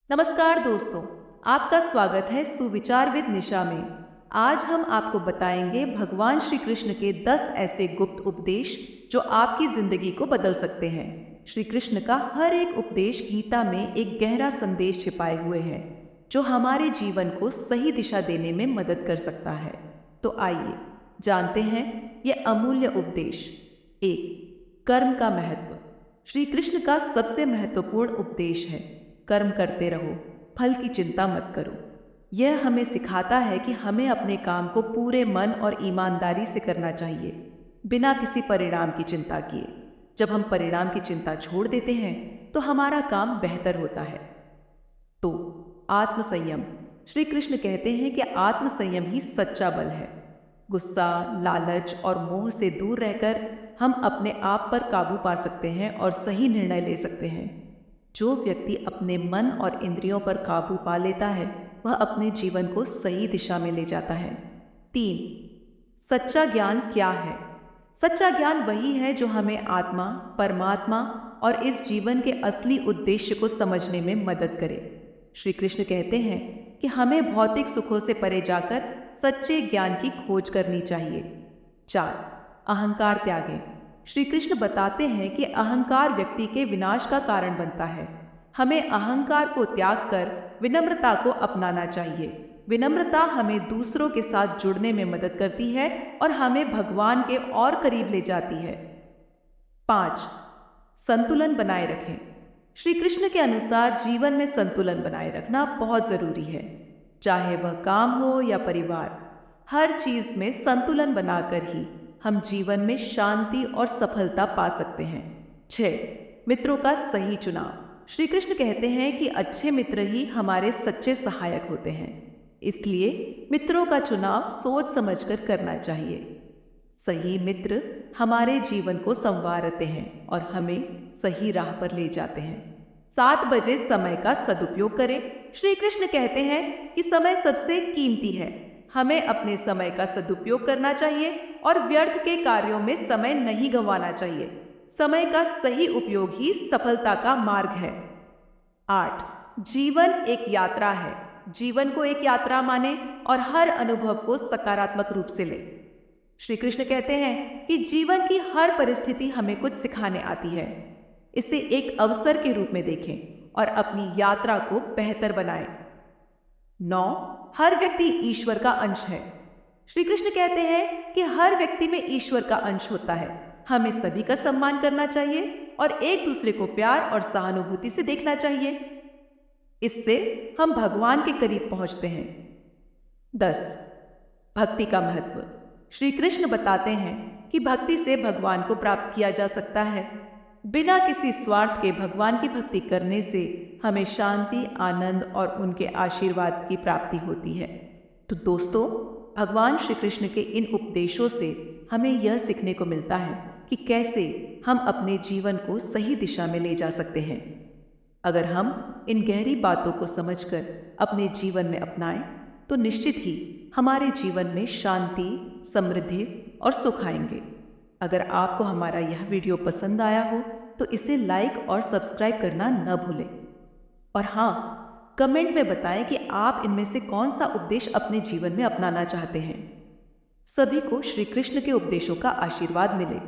नमस्कार दोस्तों, आपका स्वागत है सुविचार विद निशा में। आज हम आपको बताएंगे भगवान श्री कृष्ण के 10 ऐसे गुप्त उपदेश जो आपकी जिंदगी को बदल सकते हैं। श्री कृष्ण का हर एक उपदेश गीता में एक गहरा संदेश छिपाए हुए है जो हमारे जीवन को सही दिशा देने में मदद कर सकता है। तो आइए जानते हैं ये अमूल्य उपदेश। 1. कर्म का महत्व। श्री कृष्ण का सबसे महत्वपूर्ण उपदेश है कर्म करते रहो, फल की चिंता मत करो। यह हमें सिखाता है कि हमें अपने काम को पूरे मन और ईमानदारी से करना चाहिए, बिना किसी परिणाम की चिंता किए। जब हम परिणाम की चिंता छोड़ देते हैं तो हमारा काम बेहतर होता है। तो आत्मसंयम। श्री कृष्ण कहते हैं कि आत्मसंयम ही सच्चा बल है। गुस्सा, लालच और मोह से दूर रहकर हम अपने आप पर काबू पा सकते हैं और सही निर्णय ले सकते हैं। जो व्यक्ति अपने मन और इंद्रियों पर काबू पा लेता है वह अपने जीवन को सही दिशा में ले जाता है। 3. सच्चा ज्ञान क्या है? सच्चा ज्ञान वही है जो हमें आत्मा, परमात्मा और इस जीवन के असली उद्देश्य को समझने में मदद करे। श्री कृष्ण कहते हैं कि हमें भौतिक सुखों से परे जाकर सच्चे ज्ञान की खोज करनी चाहिए। 4. अहंकार त्यागें। श्री कृष्ण बताते हैं कि अहंकार व्यक्ति के विनाश का कारण बनता है। हमें अहंकार को त्याग कर विनम्रता को अपनाना चाहिए। विनम्रता हमें दूसरों के साथ जुड़ने में मदद करती है और हमें भगवान के और करीब ले जाती है। 5. संतुलन बनाए रखें। श्री कृष्ण के अनुसार जीवन में संतुलन बनाए रखना बहुत जरूरी है, चाहे वह काम हो या परिवार। हर चीज में संतुलन बनाकर ही हम जीवन में शांति और सफलता पा सकते हैं। 6. मित्रों का सही चुनाव। श्री कृष्ण कहते हैं कि अच्छे मित्र ही हमारे सच्चे सहायक होते हैं, इसलिए मित्रों का चुनाव सोच समझकर करना चाहिए। सही मित्र हमारे जीवन को संवारते हैं और हमें सही राह पर ले जाते हैं। 7 बजे समय का सदुपयोग करें। श्री कृष्ण कहते हैं कि समय सबसे कीमती है। हमें अपने समय का सदुपयोग करना चाहिए और व्यर्थ के कार्यों में समय नहीं गंवाना चाहिए। समय का सही उपयोग ही सफलता का मार्ग है। 8. जीवन एक यात्रा है। जीवन को एक यात्रा माने और हर अनुभव को सकारात्मक रूप से ले। श्री कृष्ण कहते हैं कि जीवन की हर परिस्थिति हमें कुछ सिखाने आती है। इसे एक अवसर के रूप में देखें और अपनी यात्रा को बेहतर बनाएं। 9. हर व्यक्ति ईश्वर का अंश है। श्री कृष्ण कहते हैं कि हर व्यक्ति में ईश्वर का अंश होता है। हमें सभी का सम्मान करना चाहिए और एक दूसरे को प्यार और सहानुभूति से देखना चाहिए। इससे हम भगवान के करीब पहुंचते हैं। 10. भक्ति का महत्व। श्री कृष्ण बताते हैं कि भक्ति से भगवान को प्राप्त किया जा सकता है। बिना किसी स्वार्थ के भगवान की भक्ति करने से हमें शांति, आनंद और उनके आशीर्वाद की प्राप्ति होती है। तो दोस्तों, भगवान श्री कृष्ण के इन उपदेशों से हमें यह सीखने को मिलता है कि कैसे हम अपने जीवन को सही दिशा में ले जा सकते हैं। अगर हम इन गहरी बातों को समझकर अपने जीवन में अपनाएं तो निश्चित ही हमारे जीवन में शांति, समृद्धि और सुख आएंगे। अगर आपको हमारा यह वीडियो पसंद आया हो तो इसे लाइक और सब्सक्राइब करना न भूलें। और हाँ, कमेंट में बताएं कि आप इनमें से कौन सा उपदेश अपने जीवन में अपनाना चाहते हैं। सभी को श्री कृष्ण के उपदेशों का आशीर्वाद मिले।